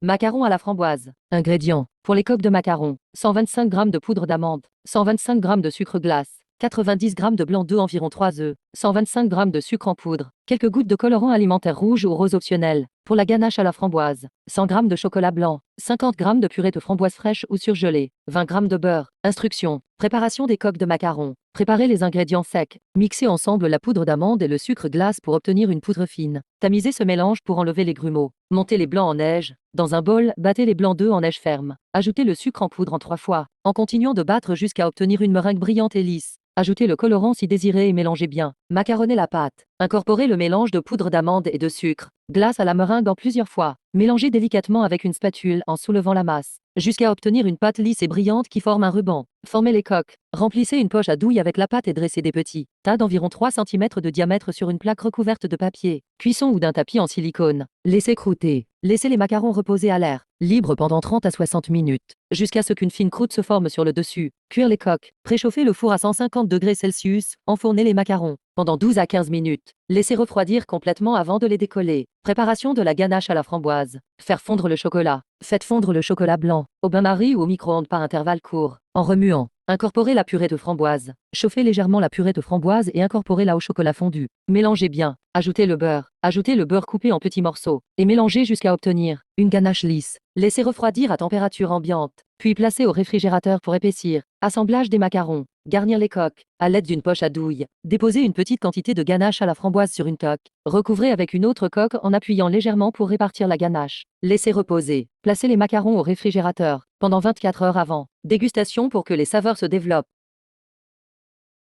Macarons à la framboise. Ingrédients. Pour les coques de macarons, 125 g de poudre d'amande, 125 g de sucre glace, 90 g de blanc d'œuf, environ 3 œufs, 125 g de sucre en poudre, quelques gouttes de colorant alimentaire rouge ou rose optionnel. Pour la ganache à la framboise, 100 g de chocolat blanc, 50 g de purée de framboise fraîche ou surgelée, 20 g de beurre. Instructions. Préparation des coques de macarons. Préparez les ingrédients secs. Mixez ensemble la poudre d'amande et le sucre glace pour obtenir une poudre fine. Tamisez ce mélange pour enlever les grumeaux. Montez les blancs en neige. Dans un bol, battez les blancs d'œufs en neige ferme. Ajoutez le sucre en poudre en 3 fois, en continuant de battre jusqu'à obtenir une meringue brillante et lisse. Ajoutez le colorant si désiré et mélangez bien. Macaronnez la pâte. Incorporez le mélange de poudre d'amande et de sucre glace à la meringue en plusieurs fois. Mélangez délicatement avec une spatule en soulevant la masse, jusqu'à obtenir une pâte lisse et brillante qui forme un ruban. Formez les coques. Remplissez une poche à douille avec la pâte et dressez des petits tas d'environ 3 cm de diamètre sur une plaque recouverte de papier, cuisson ou d'un tapis en silicone. Laissez croûter. Laissez les macarons reposer à l'air libre pendant 30 à 60 minutes, jusqu'à ce qu'une fine croûte se forme sur le dessus. Cuire les coques. Préchauffez le four à 150 degrés Celsius. Enfournez les macarons pendant 12 à 15 minutes. Laissez refroidir complètement avant de les décoller. Préparation de la ganache à la framboise. Faire fondre le chocolat. Faites fondre le chocolat blanc au bain-marie ou au micro-ondes par intervalle court, en remuant. Incorporez la purée de framboise. Chauffez légèrement la purée de framboise et incorporez-la au chocolat fondu. Mélangez bien. Ajoutez le beurre. Ajoutez le beurre coupé en petits morceaux et mélangez jusqu'à obtenir une ganache lisse. Laissez refroidir à température ambiante, puis placez au réfrigérateur pour épaissir. Assemblage des macarons. Garnir les coques à l'aide d'une poche à douille. Déposez une petite quantité de ganache à la framboise sur une toque. Recouvrez avec une autre coque en appuyant légèrement pour répartir la ganache. Laissez reposer. Placez les macarons au réfrigérateur pendant 24 heures avant dégustation pour que les saveurs se développent.